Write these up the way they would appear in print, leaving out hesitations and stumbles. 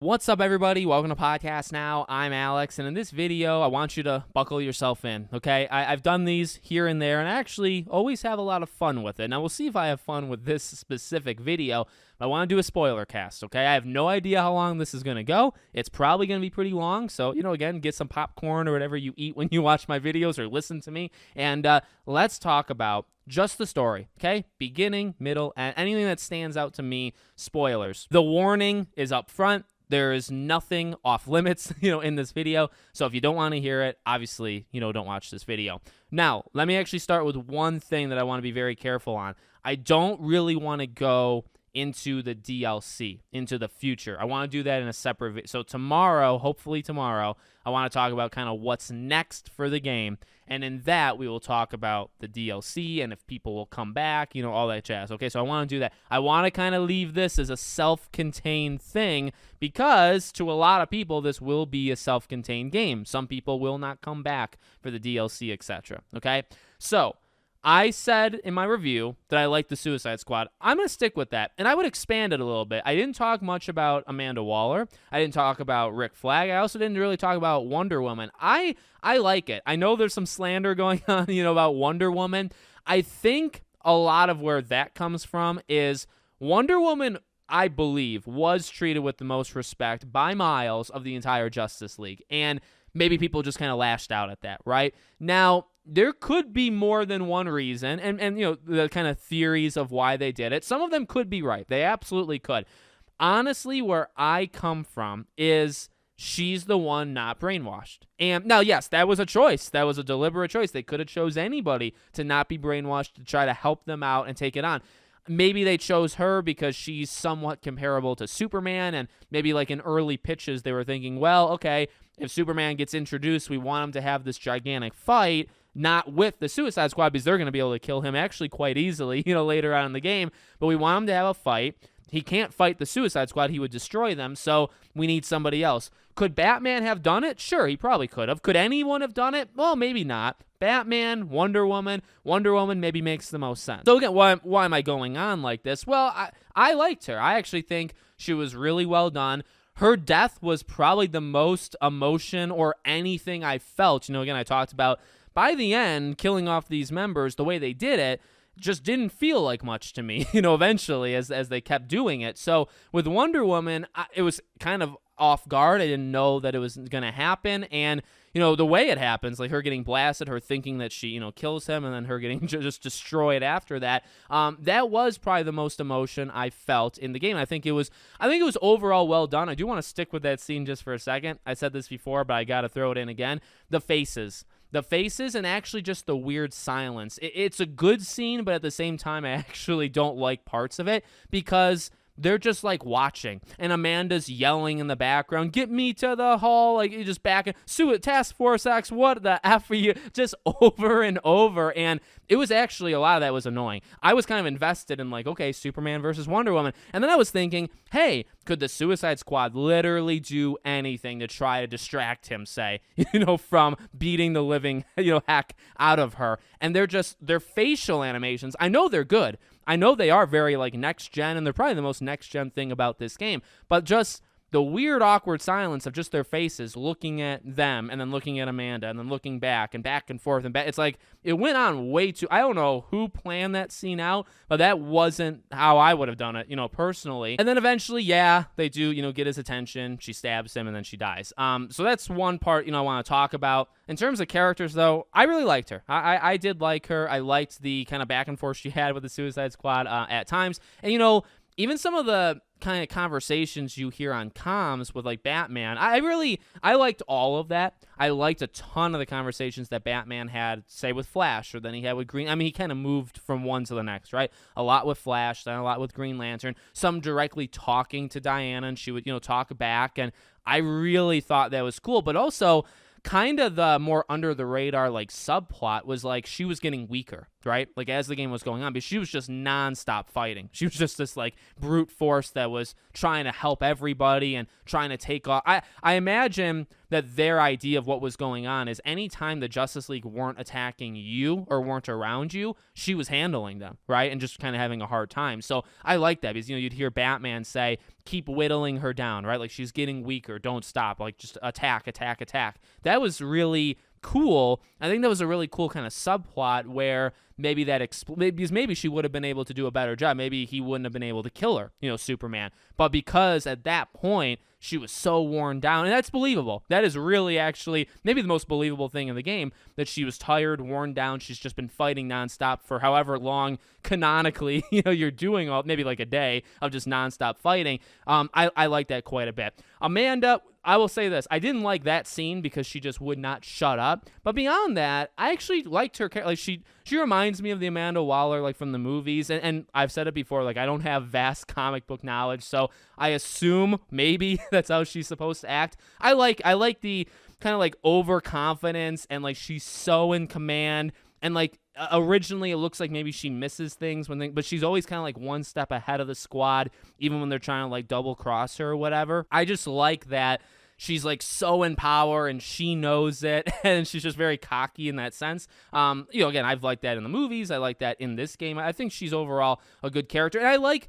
What's up, everybody? Welcome to Podcast Now. I'm Alex, and in this video, I want you to buckle yourself in, okay? I've done these here and there, and I actually always have a lot of fun with it. Now, we'll see if I have fun with this specific video. I want to do a spoiler cast, okay? I have no idea how long this is going to go. It's probably going to be pretty long, so, again, get some popcorn or whatever you eat when you watch my videos or listen to me, and let's talk about just the story, okay? Beginning, middle, and anything that stands out to me, spoilers. The warning is up front. There is nothing off limits, in this video. So if you don't want to hear it, obviously, don't watch this video. Now, let me actually start with one thing that I want to be very careful on. I don't really want to go into the DLC, into the future. I want to do that in a separate video. So tomorrow, hopefully tomorrow, I want to talk about kind of what's next for the game. And in that, we will talk about the DLC and if people will come back, all that jazz. Okay, so I want to do that. I want to kind of leave this as a self-contained thing because to a lot of people, this will be a self-contained game. Some people will not come back for the DLC, etc. Okay, so I said in my review that I liked the Suicide Squad. I'm going to stick with that, and I would expand it a little bit. I didn't talk much about Amanda Waller. I didn't talk about Rick Flag. I also didn't really talk about Wonder Woman. I like it. I know there's some slander going on, about Wonder Woman. I think a lot of where that comes from is Wonder Woman, I believe, was treated with the most respect by miles of the entire Justice League, and maybe people just kind of lashed out at that, right? Now, there could be more than one reason, and the kind of theories of why they did it. Some of them could be right. They absolutely could. Honestly, where I come from is she's the one not brainwashed. And now, yes, that was a choice. That was a deliberate choice. They could have chose anybody to not be brainwashed to try to help them out and take it on. Maybe they chose her because she's somewhat comparable to Superman, and maybe like in early pitches, they were thinking, well, okay, if Superman gets introduced, we want him to have this gigantic fight, not with the Suicide Squad because they're going to be able to kill him actually quite easily, later on in the game, but we want him to have a fight. He can't fight the Suicide Squad. He would destroy them, so we need somebody else. Could Batman have done it? Sure, he probably could have. Could anyone have done it? Well, maybe not. Batman, Wonder Woman maybe makes the most sense. So again, why am I going on like this? Well, I liked her. I actually think she was really well done. Her death was probably the most emotion or anything I felt. Again, I talked about by the end, killing off these members, the way they did it, just didn't feel like much to me, eventually as they kept doing it. So with Wonder Woman, it was kind of off guard. I didn't know that it was going to happen. And, the way it happens, like her getting blasted, her thinking that she, kills him, and then her getting just destroyed after that, that was probably the most emotion I felt in the game. I think it was overall well done. I do want to stick with that scene just for a second. I said this before, but I got to throw it in again. The faces and actually just the weird silence. It's a good scene, but at the same time, I actually don't like parts of it because they're just like watching, and Amanda's yelling in the background, "Get me to the hall!" Like you just back Task Force X, what the F are you? Just over and over, and it was actually a lot of that was annoying. I was kind of invested in like, okay, Superman versus Wonder Woman, and then I was thinking, hey, could the Suicide Squad literally do anything to try to distract him, say, from beating the living, heck out of her? And their facial animations, I know they're good. I know they are very like next gen, and they're probably the most next gen thing about this game, but just the weird, awkward silence of just their faces looking at them and then looking at Amanda and then looking back and forth and back. It's like it went on way too. I don't know who planned that scene out, but that wasn't how I would have done it, personally. And then eventually, yeah, they do, get his attention. She stabs him and then she dies. So that's one part, I want to talk about. In terms of characters, though, I really liked her. I did like her. I liked the kind of back and forth she had with the Suicide Squad at times. And, even some of the kind of conversations you hear on comms with like Batman, I liked all of that. I liked a ton of the conversations that Batman had, say, with Flash, or then he had with Green. I mean, he kind of moved from one to the next, right? A lot with Flash, then a lot with Green Lantern, some directly talking to Diana, and she would, talk back. And I really thought that was cool, but also kind of the more under the radar like subplot was like she was getting weaker. right? Like as the game was going on, because she was just nonstop fighting. She was just this like brute force that was trying to help everybody and trying to take off. I imagine that their idea of what was going on is anytime the Justice League weren't attacking you or weren't around you, she was handling them, right? And just kind of having a hard time. So I like that because, you'd hear Batman say, keep whittling her down, right? Like she's getting weaker. Don't stop. Like just attack, attack, attack. That was really cool. I think that was a really cool kind of subplot where maybe because maybe she would have been able to do a better job. Maybe he wouldn't have been able to kill her, Superman. But because at that point she was so worn down, and that's believable. That is really actually maybe the most believable thing in the game, that she was tired, worn down. She's just been fighting nonstop for however long canonically, you're doing maybe like a day of just nonstop fighting. I like that quite a bit. Amanda, I will say this. I didn't like that scene because she just would not shut up. But beyond that, I actually liked her. Like she reminds me of the Amanda Waller like from the movies. And I've said it before, like I don't have vast comic book knowledge, so I assume maybe that's how she's supposed to act. I like the kind of like overconfidence and like she's so in command. And like originally it looks like maybe she misses things but she's always kind of like one step ahead of the squad, even when they're trying to like double cross her or whatever. I just like that she's like so in power and she knows it, and she's just very cocky in that sense. Again, I've liked that in the movies. I like that in this game. I think she's overall a good character, and I like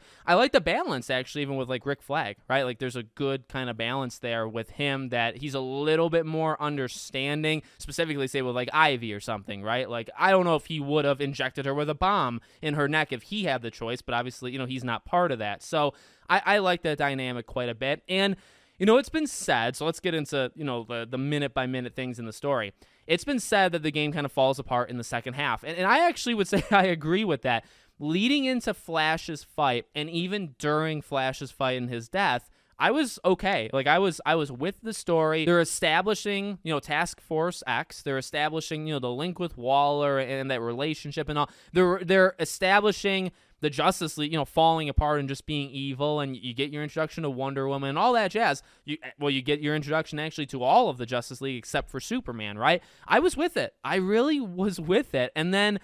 the balance actually, even with like Rick Flag, right? Like there's a good kind of balance there with him, that he's a little bit more understanding, specifically say with like Ivy or something, right? Like I don't know if he would have injected her with a bomb in her neck if he had the choice, but obviously, he's not part of that. So I like that dynamic quite a bit. And it's been said, so let's get into, the minute-by-minute things in the story. It's been said that the game kind of falls apart in the second half, and I actually would say I agree with that. Leading into Flash's fight, and even during Flash's fight and his death, I was okay. Like I was with the story. They're establishing, Task Force X. They're establishing, the link with Waller and that relationship and all. They're establishing the Justice League, falling apart and just being evil, and you get your introduction to Wonder Woman and all that jazz. You get your introduction actually to all of the Justice League except for Superman, right? I was with it. I really was with it. And then,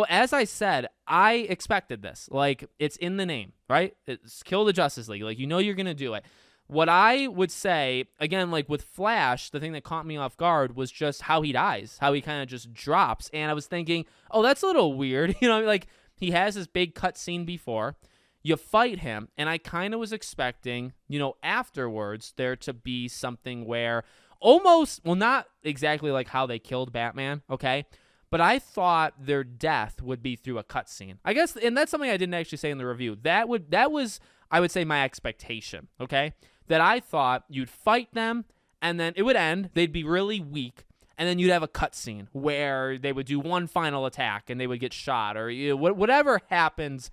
as I said, I expected this. Like, it's in the name, right? It's kill the Justice League. Like, you're going to do it. What I would say, again, like with Flash, the thing that caught me off guard was just how he dies, how he kind of just drops. And I was thinking, oh, that's a little weird. Like, he has this big cut scene before. You fight him, and I kind of was expecting, afterwards there to be something where almost, well, not exactly like how they killed Batman, okay? But I thought their death would be through a cutscene. I guess, and that's something I didn't actually say in the review. That was, I would say, my expectation, okay? That I thought you'd fight them, and then it would end. They'd be really weak. And then you'd have a cutscene where they would do one final attack and they would get shot, or whatever happens,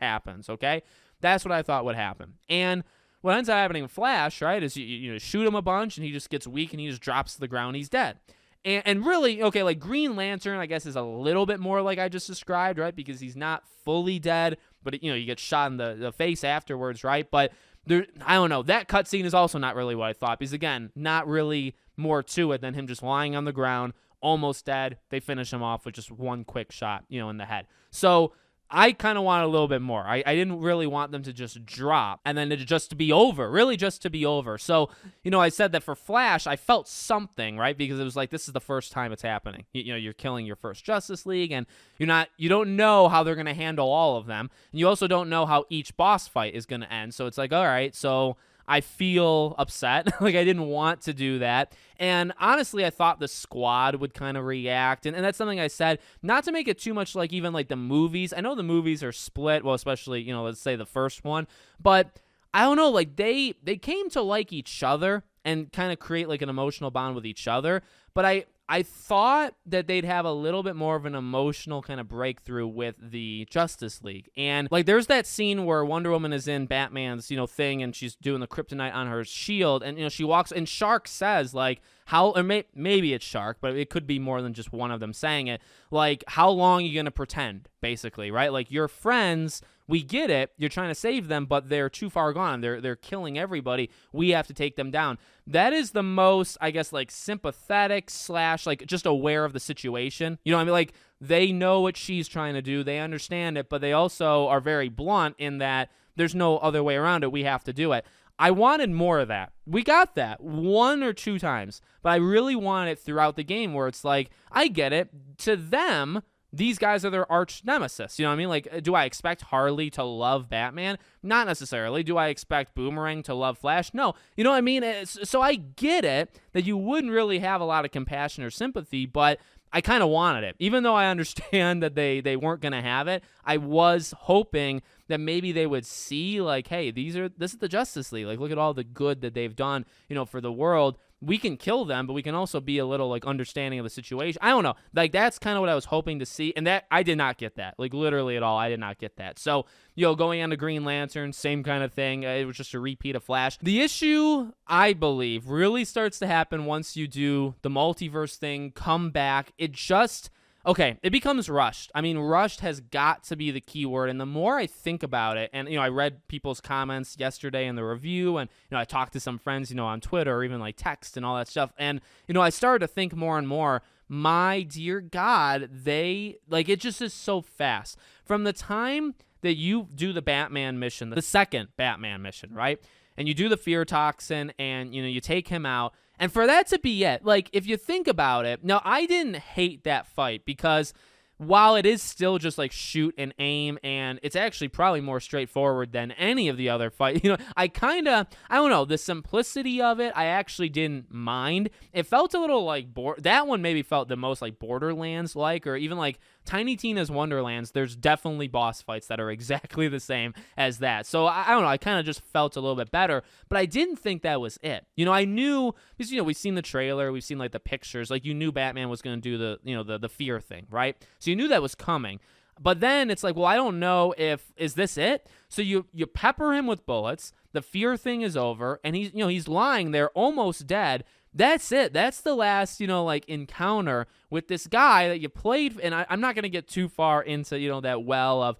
okay? That's what I thought would happen. And what ends up happening in Flash, right, is you shoot him a bunch and he just gets weak and he just drops to the ground. He's dead. And really, okay, like Green Lantern, I guess, is a little bit more like I just described, right? Because he's not fully dead, but, you get shot in the face afterwards, right? But I don't know. That cutscene is also not really what I thought, because, again, not really more to it than him just lying on the ground, almost dead. They finish him off with just one quick shot, in the head. So I kind of wanted a little bit more. I didn't really want them to just drop and then just to be over, really just to be over. So, I said that for Flash, I felt something, right? Because it was like, this is the first time it's happening. You're killing your first Justice League, and you don't know how they're going to handle all of them. And you also don't know how each boss fight is going to end. So it's like, all right, so I feel upset. Like, I didn't want to do that. And honestly, I thought the squad would kind of react. And that's something I said, not to make it too much like even like the movies. I know the movies are split. Well, especially, let's say the first one. But I don't know, like they came to like each other and kind of create like an emotional bond with each other. But I thought that they'd have a little bit more of an emotional kind of breakthrough with the Justice League. And like there's that scene where Wonder Woman is in Batman's, thing, and she's doing the kryptonite on her shield, and she walks, and Shark says like, maybe it's Shark, but it could be more than just one of them saying it, like, how long are you going to pretend, basically, right? Like, your friends we get it. You're trying to save them, but they're too far gone. They're killing everybody. We have to take them down. That is the most, I guess, like sympathetic / like just aware of the situation. You know what I mean? Like they know what she's trying to do. They understand it, but they also are very blunt in that there's no other way around it. We have to do it. I wanted more of that. We got that 1 or 2 times, but I really wanted it throughout the game where it's like, I get it. To them, these guys are their arch nemesis. You know what I mean? Like, do I expect Harley to love Batman? Not necessarily. Do I expect Boomerang to love Flash? No. You know what I mean? So I get it that you wouldn't really have a lot of compassion or sympathy, but I kind of wanted it. Even though I understand that they weren't going to have it, I was hoping that maybe they would see, like, hey, this is the Justice League. Like, look at all the good that they've done, for the world. We can kill them, but we can also be a little, like, understanding of the situation. I don't know. Like, that's kind of what I was hoping to see, and that I did not get that. Like, literally at all, I did not get that. So, going on to Green Lantern, same kind of thing. It was just a repeat of Flash. The issue, I believe, really starts to happen once you do the multiverse thing, come back. It becomes rushed. I mean, rushed has got to be the key word. And the more I think about it, and, I read people's comments yesterday in the review, and, I talked to some friends, on Twitter, or even like text and all that stuff. And, I started to think more and more, my dear God, it just is so fast. From the time that you do the Batman mission, the second Batman mission, right? And you do the fear toxin and, you take him out. And for that to be it, like, if you think about it, now, I didn't hate that fight because while it is still just, like, shoot and aim, and it's actually probably more straightforward than any of the other fights, I don't know, the simplicity of it, I actually didn't mind. It felt a little like, that one maybe felt the most like Borderlands-like, or even like Tiny Tina's Wonderlands. There's definitely boss fights that are exactly the same as that. So I don't know, I kind of just felt a little bit better, but I didn't think that was it. I knew, because, we've seen the trailer, we've seen like the pictures, like you knew Batman was going to do the fear thing, right? So you knew that was coming. But then it's like, well, I don't know is this it? So you pepper him with bullets, the fear thing is over, and he's lying there almost dead. That's it. That's the last, encounter with this guy that you played. And I'm not going to get too far into, that well of,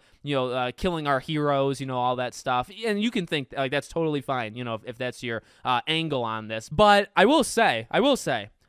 killing our heroes, all that stuff. And you can think, like, that's totally fine, if that's your angle on this. But I will say,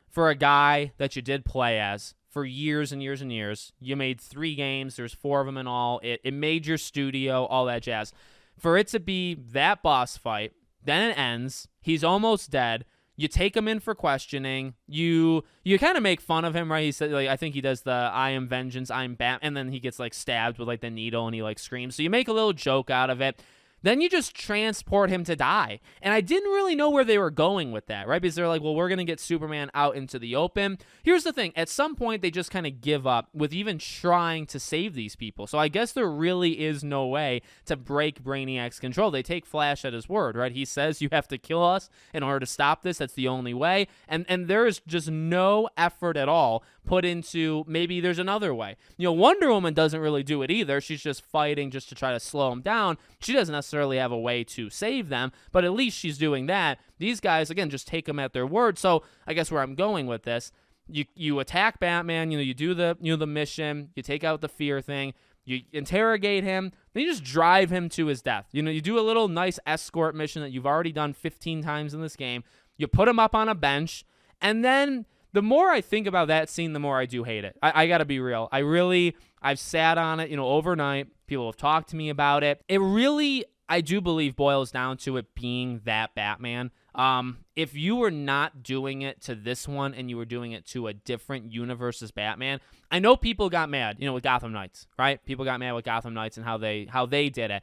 for a guy that you did play as for years and years and years, you made 3 games. There's 4 of them in all. It made your studio, all that jazz. For it to be that boss fight, then it ends. He's almost dead. You take him in for questioning. You kind of make fun of him, right? He said, like, I think he does the "I am vengeance, I'm Bat," and then he gets like stabbed with like the needle, and he like screams. So you make a little joke out of it. Then you just transport him to die. And I didn't really know where they were going with that, right? Because they're like, well, we're going to get Superman out into the open. Here's the thing. At some point, they just kind of give up with even trying to save these people. So I guess there really is no way to break Brainiac's control. They take Flash at his word, right? He says you have to kill us in order to stop this. That's the only way. And there is just no effort at all put into maybe there's another way. Wonder Woman doesn't really do it either. She's just fighting just to try to slow him down. She doesn't necessarily have a way to save them, but at least she's doing that. These guys, again, just take them at their word. So I guess where I'm going with this, you attack Batman, you do the the mission, you take out the fear thing, you interrogate him, then you just drive him to his death. You do a little nice escort mission that you've already done 15 times in this game. You put him up on a bench, and then the more I think about that scene, the more I do hate it. I got to be real. I've sat on it, overnight. People have talked to me about it. It really, I do believe, boils down to it being that Batman. If you were not doing it to this one and you were doing it to a different universe as Batman, I know people got mad, with Gotham Knights, right? People got mad with Gotham Knights and how they did it.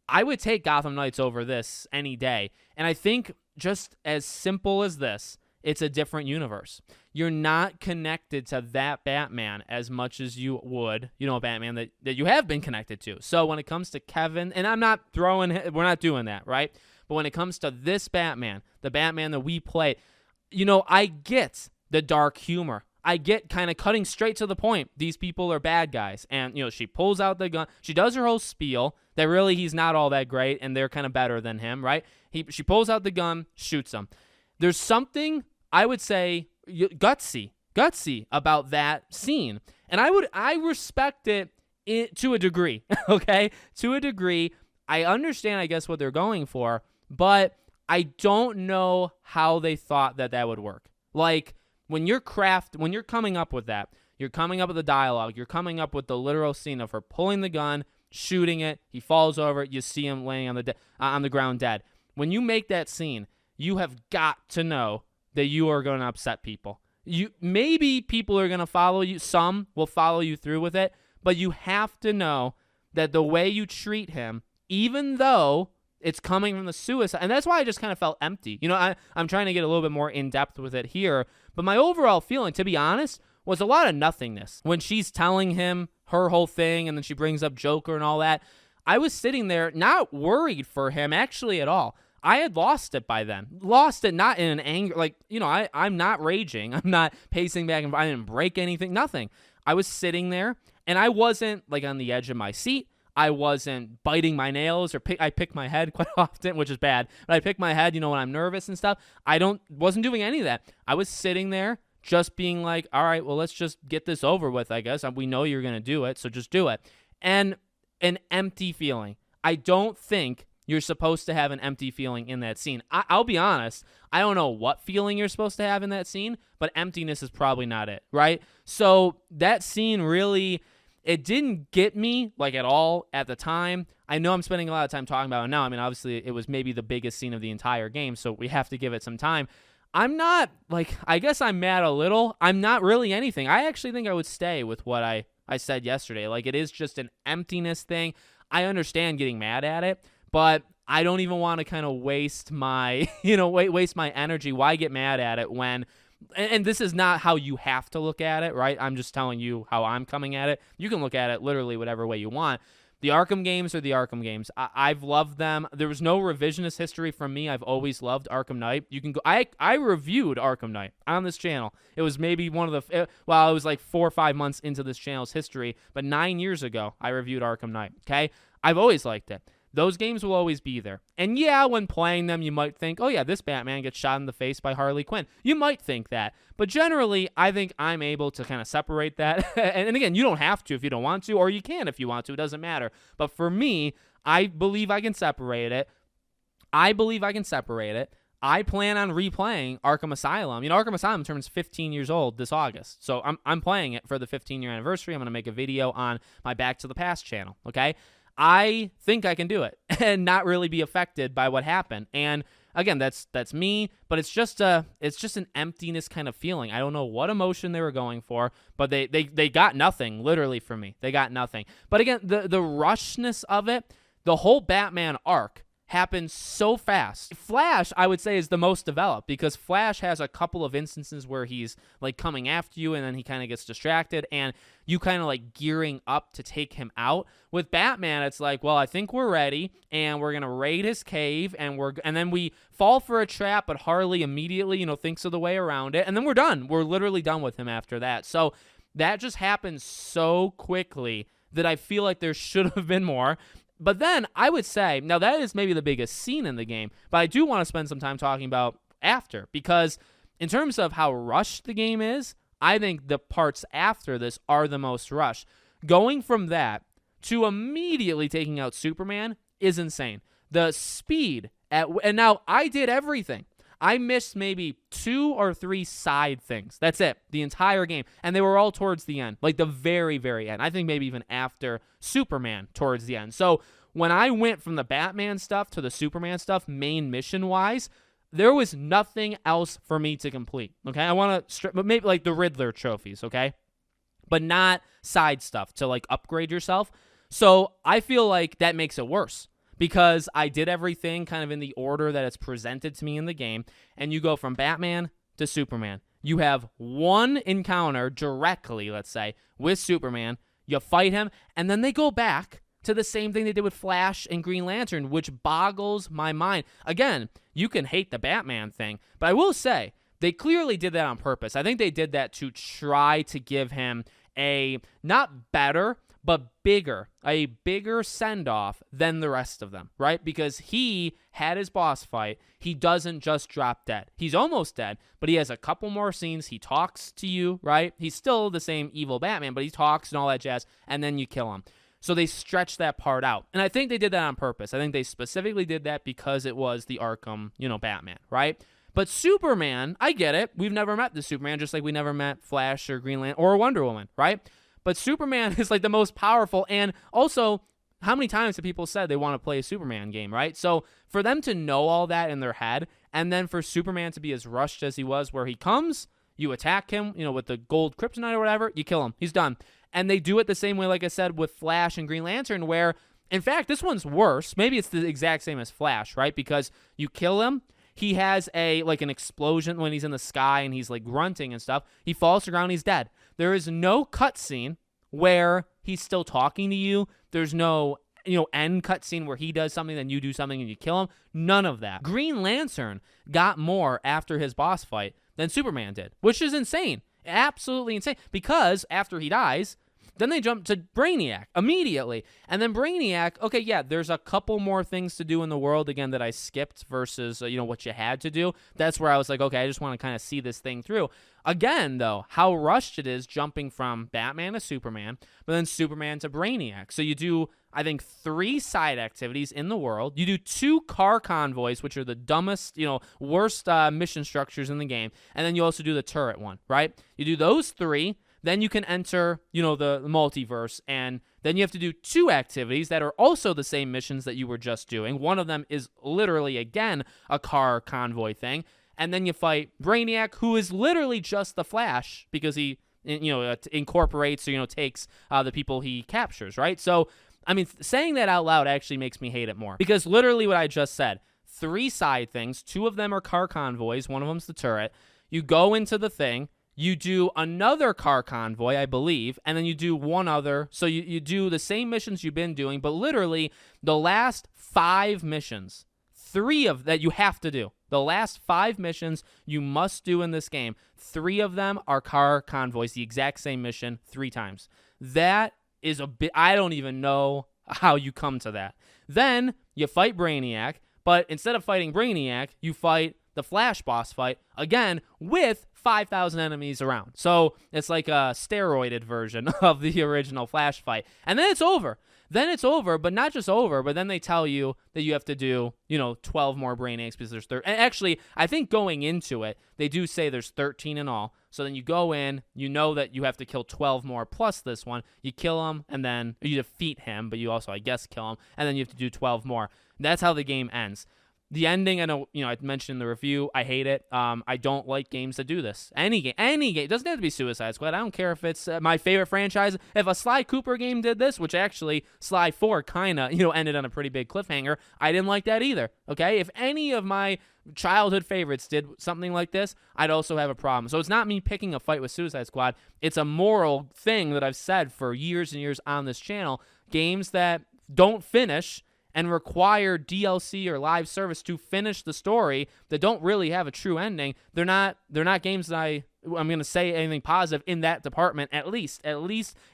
I would take Gotham Knights over this any day. And I think just as simple as this, it's a different universe. You're not connected to that Batman as much as you would, a Batman that you have been connected to. So when it comes to Kevin, and we're not doing that, right? But when it comes to this Batman, the Batman that we play, I get the dark humor. I get kind of cutting straight to the point. These people are bad guys. And, she pulls out the gun. She does her whole spiel that really he's not all that great and they're kind of better than him, right? She pulls out the gun, shoots him. There's something, I would say, gutsy about that scene. And I respect it to a degree, okay? To a degree, I understand, I guess, what they're going for, but I don't know how they thought that would work. Like, when you're coming up with that, you're coming up with the dialogue, you're coming up with the literal scene of her pulling the gun, shooting it, he falls over, you see him laying on the ground dead. When you make that scene, you have got to know that you are going to upset people. Maybe people are going to follow you, some will follow you through with it, but you have to know that the way you treat him, even though it's coming from the suicide, and that's why I just kind of felt empty. I'm trying to get a little bit more in-depth with it here, but my overall feeling, to be honest, was a lot of nothingness. When she's telling him her whole thing, and then she brings up Joker and all that, I was sitting there not worried for him actually at all. I had lost it by then. Lost it not in an anger, I'm not raging. I'm not pacing back and I didn't break anything, nothing. I was sitting there, and I wasn't on the edge of my seat. I wasn't biting my nails, or I pick my head quite often, which is bad. But I pick my head, when I'm nervous and stuff. Wasn't doing any of that. I was sitting there just being like, all right, well, let's just get this over with, I guess. We know you're going to do it, so just do it. And an empty feeling. I don't think you're supposed to have an empty feeling in that scene. I'll be honest. I don't know what feeling you're supposed to have in that scene, but emptiness is probably not it, right? So that scene really, it didn't get me at all at the time. I know I'm spending a lot of time talking about it now. I mean, obviously, it was maybe the biggest scene of the entire game, so we have to give it some time. I'm not, I guess I'm mad a little. I'm not really anything. I actually think I would stay with what I said yesterday. It is just an emptiness thing. I understand getting mad at it, but I don't even want to kind of waste my, waste my energy. Why get mad at it when, and this is not how you have to look at it, right? I'm just telling you how I'm coming at it. You can look at it literally whatever way you want. The Arkham games are the Arkham games. I've loved them. There was no revisionist history from me. I've always loved Arkham Knight. You can go. I reviewed Arkham Knight on this channel. It was maybe one of the, it was 4 or 5 months into this channel's history, but 9 years ago, I reviewed Arkham Knight, okay? I've always liked it. Those games will always be there. And yeah, when playing them, you might think, oh yeah, this Batman gets shot in the face by Harley Quinn. You might think that. But generally, I think I'm able to kind of separate that. and again, you don't have to if you don't want to, or you can if you want to. It doesn't matter. But for me, I believe I can separate it. I plan on replaying Arkham Asylum. Arkham Asylum turns 15 years old this August. So I'm playing it for the 15-year anniversary. I'm going to make a video on my Back to the Past channel, okay? I think I can do it and not really be affected by what happened. And again, that's me, but it's just an emptiness kind of feeling. I don't know what emotion they were going for, but they got nothing literally from me. They got nothing. But again, the rushness of it, the whole Batman arc happens so fast. Flash, I would say, is the most developed because Flash has a couple of instances where he's coming after you and then he kind of gets distracted and you kind of gearing up to take him out. With Batman, it's well, I think we're ready and we're going to raid his cave and then we fall for a trap, but Harley immediately, thinks of the way around it and then we're done. We're literally done with him after that. So that just happens so quickly that I feel like there should have been more. But then I would say, now that is maybe the biggest scene in the game, but I do want to spend some time talking about after, because in terms of how rushed the game is, I think the parts after this are the most rushed. Going from that to immediately taking out Superman is insane. The speed, and now I did everything. I missed maybe 2 or 3 side things. That's it, the entire game. And they were all towards the end, the very, very end. I think maybe even after Superman towards the end. So when I went from the Batman stuff to the Superman stuff, main mission-wise, there was nothing else for me to complete, okay? I want to, but maybe the Riddler trophies, okay? But not side stuff to upgrade yourself. So I feel like that makes it worse. Because I did everything kind of in the order that it's presented to me in the game, and you go from Batman to Superman. You have one encounter directly, let's say, with Superman. You fight him, and then they go back to the same thing they did with Flash and Green Lantern, which boggles my mind. Again, you can hate the Batman thing, but I will say, they clearly did that on purpose. I think they did that to try to give him a, not better, but a bigger send-off than the rest of them, right? Because he had his boss fight. He doesn't just drop dead. He's almost dead, but he has a couple more scenes. He talks to you, right? He's still the same evil Batman, but he talks and all that jazz, and then you kill him. So they stretched that part out. And I think they did that on purpose. I think they specifically did that because it was the Arkham, Batman, right? But Superman, I get it. We've never met the Superman, just like we never met Flash or Green Lantern or Wonder Woman, right? But Superman is like the most powerful. And also, how many times have people said they want to play a Superman game, right? So for them to know all that in their head, and then for Superman to be as rushed as he was, where he comes, you attack him, with the gold kryptonite or whatever, you kill him. He's done. And they do it the same way, like I said, with Flash and Green Lantern, where, in fact, this one's worse. Maybe it's the exact same as Flash, right? Because you kill him, he has an explosion when he's in the sky and he's like grunting and stuff. He falls to the ground, he's dead. There is no cutscene where he's still talking to you. There's no end cutscene where he does something, then you do something and you kill him. None of that. Green Lantern got more after his boss fight than Superman did, which is insane. Absolutely insane. Because after he dies, then they jump to Brainiac immediately. And then Brainiac, okay, yeah, there's a couple more things to do in the world, again, that I skipped versus, what you had to do. That's where I was like, okay, I just want to kind of see this thing through. Again, though, how rushed it is jumping from Batman to Superman, but then Superman to Brainiac. So you do, I think, 3 side activities in the world. You do 2 car convoys, which are the dumbest, worst mission structures in the game. And then you also do the turret one, right? You do those 3. Then you can enter, the multiverse, and then you have to do 2 activities that are also the same missions that you were just doing. One of them is literally, again, a car convoy thing. And then you fight Brainiac, who is literally just the Flash, because he, incorporates or, takes the people he captures, right? So, I mean, saying that out loud actually makes me hate it more. Because literally what I just said, 3 side things, 2 of them are car convoys, one of them's the turret. You go into the thing. You do another car convoy, I believe, and then you do one other. So you do the same missions you've been doing, but literally the last 5 missions, 3 of that you have to do. The last 5 missions you must do in this game, 3 of them are car convoys, the exact same mission 3 times. That is a bit, I don't even know how you come to that. Then you fight Brainiac, but instead of fighting Brainiac, you fight the Flash boss fight, again, with 5,000 enemies around. So it's like a steroided version of the original Flash fight. And then it's over. But not just over, but then they tell you that you have to do, 12 more Brainiacs because there's 13. And actually, I think going into it, they do say there's 13 in all. So then you go in, you know that you have to kill 12 more plus this one. You kill him, and then you defeat him, but you also, I guess, kill him. And then you have to do 12 more. That's how the game ends. The ending, I know, I mentioned in the review, I hate it. I don't like games that do this. Any game. It doesn't have to be Suicide Squad. I don't care if it's my favorite franchise. If a Sly Cooper game did this, which actually Sly 4 kind of, ended on a pretty big cliffhanger, I didn't like that either, okay? If any of my childhood favorites did something like this, I'd also have a problem. So it's not me picking a fight with Suicide Squad. It's a moral thing that I've said for years and years on this channel. Games that don't finish and require DLC or live service to finish the story that don't really have a true ending, they're not games that I'm going to say anything positive in that department, at least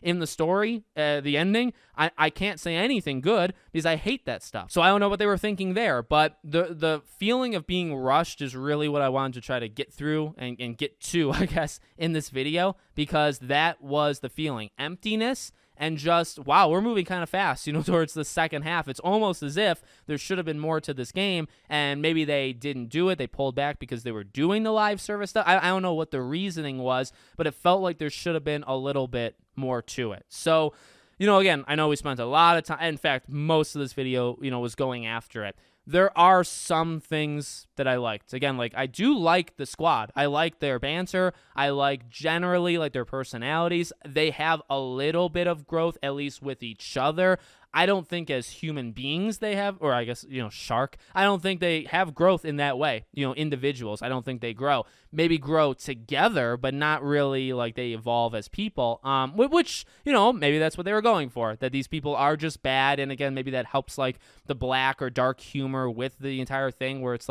in the story, the ending. I can't say anything good because I hate that stuff. So I don't know what they were thinking there, but the feeling of being rushed is really what I wanted to try to get through and get to, I guess, in this video, because that was the feeling. Emptiness. And just, wow, we're moving kind of fast, towards the second half. It's almost as if there should have been more to this game, and maybe they didn't do it. They pulled back because they were doing the live service stuff. I don't know what the reasoning was, but it felt like there should have been a little bit more to it. So, again, I know we spent a lot of time. In fact, most of this video, was going after it. There are some things that I liked. Again, I do like the squad. I like their banter. I like generally their personalities. They have a little bit of growth, at least with each other. I don't think as human beings they have, or I guess, Shark, I don't think they have growth in that way. Individuals, I don't think they grow. Maybe grow together, but not really they evolve as people, which, maybe that's what they were going for, that these people are just bad. And again, maybe that helps the black or dark humor with the entire thing, where it's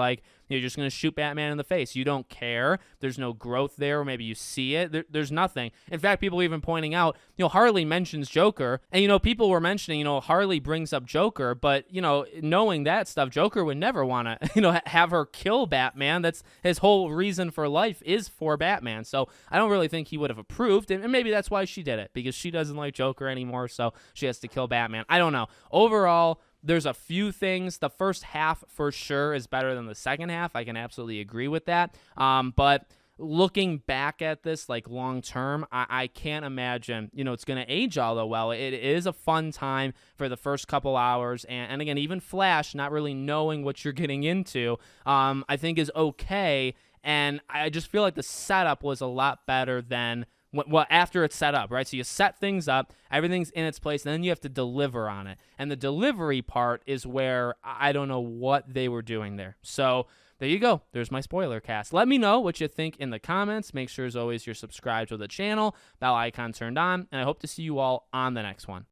You're just going to shoot Batman in the face. You don't care. There's no growth there, or maybe you see it. There's nothing. In fact, people even pointing out, Harley mentions Joker, and, people were mentioning, Harley brings up Joker, but, knowing that stuff, Joker would never want to, have her kill Batman. That's his whole reason for life is for Batman. So I don't really think he would have approved, and maybe that's why she did it, because she doesn't like Joker anymore, so she has to kill Batman. I don't know. Overall, there's a few things. The first half for sure is better than the second half. I can absolutely agree with that. But looking back at this, like long term, I can't imagine, it's going to age all that well. It is a fun time for the first couple hours. And again, even Flash, not really knowing what you're getting into, I think is okay. And I just feel like the setup was a lot better than after it's set up, right? So you set things up, everything's in its place, and then you have to deliver on it. And the delivery part is where I don't know what they were doing there. So there you go. There's my spoiler cast. Let me know what you think in the comments. Make sure, as always, you're subscribed to the channel, bell icon turned on, and I hope to see you all on the next one.